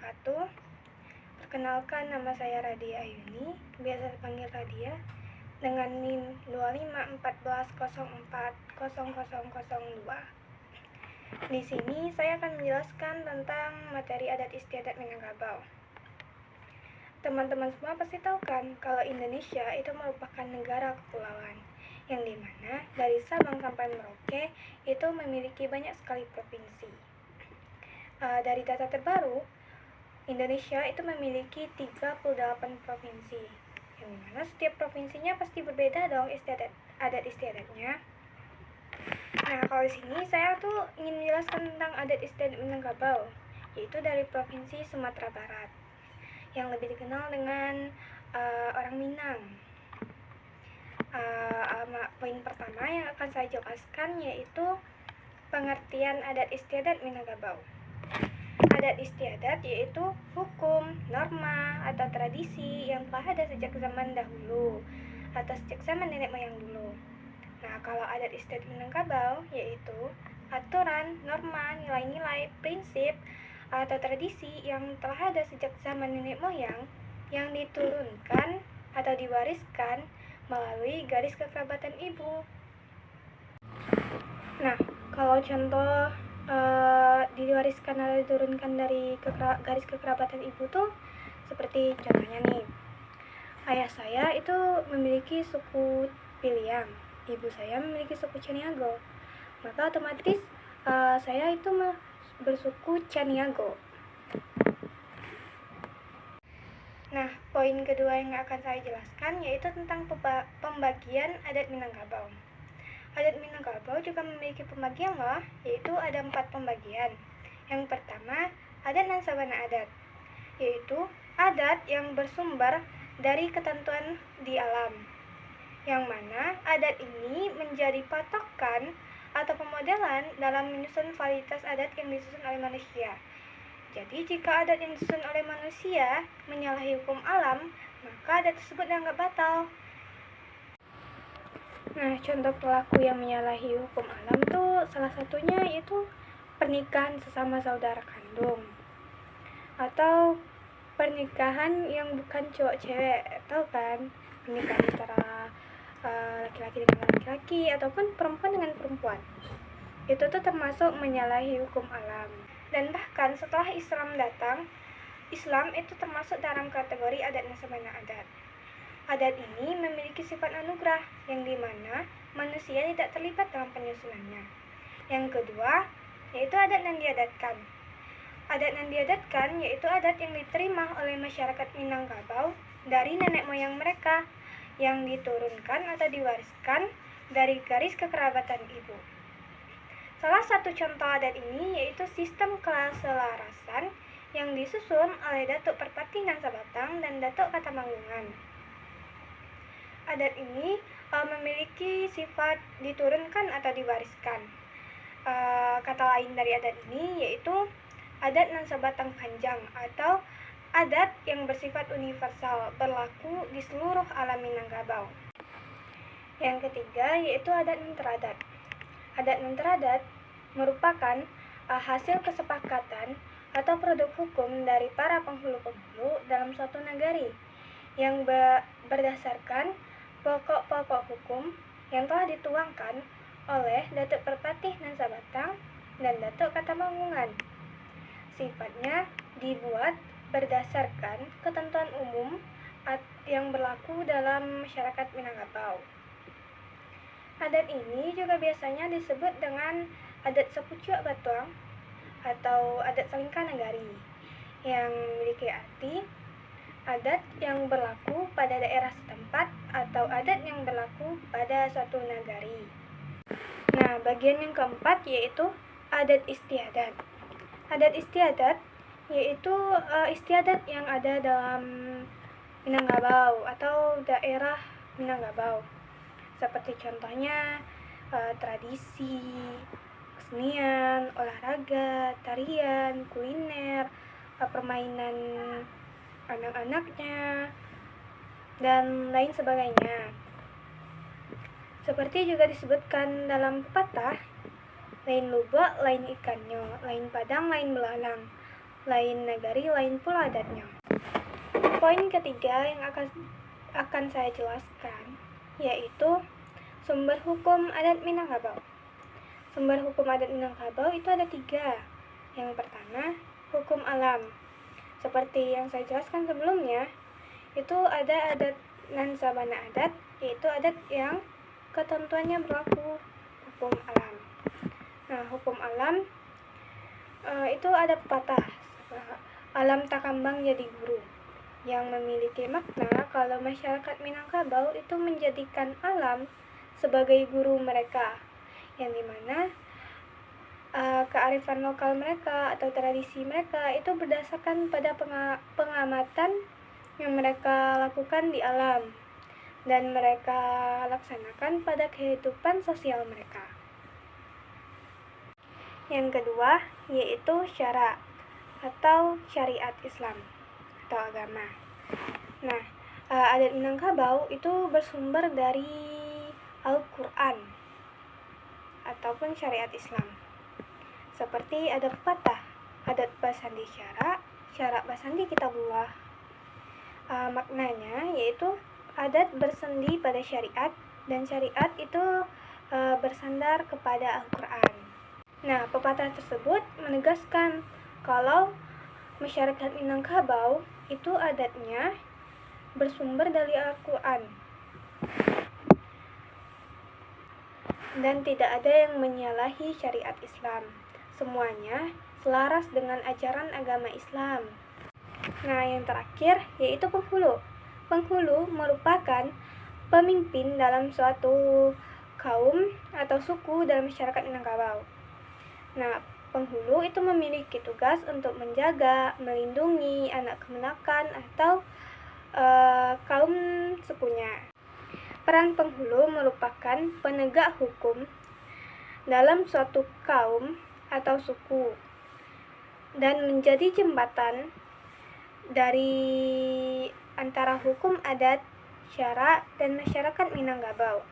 wabarakatuh. Perkenalkan, nama saya Radia Ayuni, biasa dipanggil Radia, dengan NIM 2514040002. Di sini saya akan menjelaskan tentang materi adat istiadat Minangkabau. Teman-teman semua pasti tahu kan kalau Indonesia itu merupakan negara kepulauan, yang dimana dari Sabang sampai Merauke itu memiliki banyak sekali provinsi. Dari data terbaru, Indonesia itu memiliki 38 provinsi, yang dimana setiap provinsinya pasti berbeda dong adat istiadatnya. Nah, kalau di sini saya tuh ingin menjelaskan tentang adat istiadat Minangkabau, yaitu dari provinsi Sumatera Barat, yang lebih dikenal dengan orang Minang. Poin pertama yang akan saya jelaskan yaitu pengertian adat istiadat Minangkabau. Adat istiadat yaitu hukum, norma, atau tradisi yang telah ada sejak zaman dahulu atau sejak zaman nenek moyang dulu. Nah, kalau adat istiadat Minangkabau yaitu aturan, norma, nilai-nilai, prinsip, atau tradisi yang telah ada sejak zaman nenek moyang yang diturunkan atau diwariskan melalui garis kekerabatan ibu. Nah, kalau contoh diwariskan atau diturunkan dari garis kekerabatan ibu tuh seperti contohnya nih, ayah saya itu memiliki suku Piliang, ibu saya memiliki suku Caniago, maka otomatis saya itu bersuku Caniago. Nah, poin kedua yang akan saya jelaskan yaitu tentang pembagian adat Minangkabau. Adat Minangkabau juga memiliki pembagian loh, yaitu ada 4 pembagian. Yang pertama, adat dan sabana adat, yaitu adat yang bersumber dari ketentuan di alam, yang mana adat ini menjadi patokan atau pemodelan dalam menyusun varietas adat yang disusun oleh manusia. Jadi, jika adat yang disusun oleh manusia menyalahi hukum alam, maka adat tersebut dianggap batal. Nah, contoh pelaku yang menyalahi hukum alam tuh salah satunya yaitu pernikahan sesama saudara kandung, atau pernikahan yang bukan cowok cewek, tahu kan? Pernikahan antara laki-laki dengan laki-laki ataupun perempuan dengan perempuan. Itu tuh termasuk menyalahi hukum alam. Dan bahkan setelah Islam datang, Islam itu termasuk dalam kategori adat dan sabana adat. Adat ini memiliki sifat anugerah, yang dimana manusia tidak terlibat dalam penyusunannya. Yang kedua, yaitu adat yang diadatkan. Adat yang diadatkan yaitu adat yang diterima oleh masyarakat Minangkabau dari nenek moyang mereka, yang diturunkan atau diwariskan dari garis kekerabatan ibu. Salah satu contoh adat ini yaitu sistem keselarasan yang disusun oleh Datuk Perpati Nan Sabatang dan Datuk Katamanggungan. Adat ini memiliki sifat diturunkan atau diwariskan. Kata lain dari adat ini yaitu adat Nan Sabatang Panjang atau adat yang bersifat universal, berlaku di seluruh alam Minangkabau. Yang ketiga yaitu adat nan teradat. Adat nan teradat merupakan hasil kesepakatan atau produk hukum dari para penghulu-penghulu dalam suatu nagari yang berdasarkan pokok-pokok hukum yang telah dituangkan oleh Datuk Perpati Nan Sabatang dan Datuk Katamanggungan. Sifatnya dibuat berdasarkan ketentuan umum yang berlaku dalam masyarakat Minangkabau. Adat ini juga biasanya disebut dengan adat Sepucuk Batuang atau adat Salingka Nagari, yang memiliki arti adat yang berlaku pada daerah setempat atau adat yang berlaku pada suatu nagari. Nah, bagian yang keempat yaitu adat istiadat. Adat istiadat yaitu istiadat yang ada dalam Minangkabau atau daerah Minangkabau. Seperti contohnya tradisi, kesenian, olahraga, tarian, kuliner, permainan anak-anaknya, dan lain sebagainya. Seperti juga disebutkan dalam pepatah, lain lubak, lain ikannya, lain padang, lain belalang. lain negari, lain pula adatnya. Poin ketiga yang akan saya jelaskan yaitu sumber hukum adat Minangkabau. Sumber hukum adat Minangkabau itu ada 3. Yang pertama, hukum alam. Seperti yang saya jelaskan sebelumnya, itu ada adat nan sabana adat, yaitu adat yang ketentuannya berlaku hukum alam. Nah, hukum alam itu ada pepatah, alam tak kambang jadi guru, yang memiliki makna kalau masyarakat Minangkabau itu menjadikan alam sebagai guru mereka, yang dimana kearifan lokal mereka atau tradisi mereka itu berdasarkan pada pengamatan yang mereka lakukan di alam dan mereka laksanakan pada kehidupan sosial mereka. Yang kedua yaitu syara atau syariat Islam atau agama. Nah, adat Minangkabau itu bersumber dari Al-Quran ataupun syariat Islam. Seperti ada pepatah, adat basandi syara, syara basandi kitabullah. Maknanya yaitu adat bersendi pada syariat dan syariat itu bersandar kepada Al-Quran. Nah, pepatah tersebut menegaskan kalau masyarakat Minangkabau itu adatnya bersumber dari Al-Quran dan tidak ada yang menyalahi syariat Islam. Semuanya selaras dengan ajaran agama Islam. Nah, yang terakhir yaitu penghulu. Penghulu merupakan pemimpin dalam suatu kaum atau suku dalam masyarakat Minangkabau. Nah, penghulu itu memiliki tugas untuk menjaga, melindungi anak kemenakan atau kaum sukunya. Peran penghulu merupakan penegak hukum dalam suatu kaum atau suku dan menjadi jembatan dari antara hukum adat, syara, dan masyarakat Minangkabau.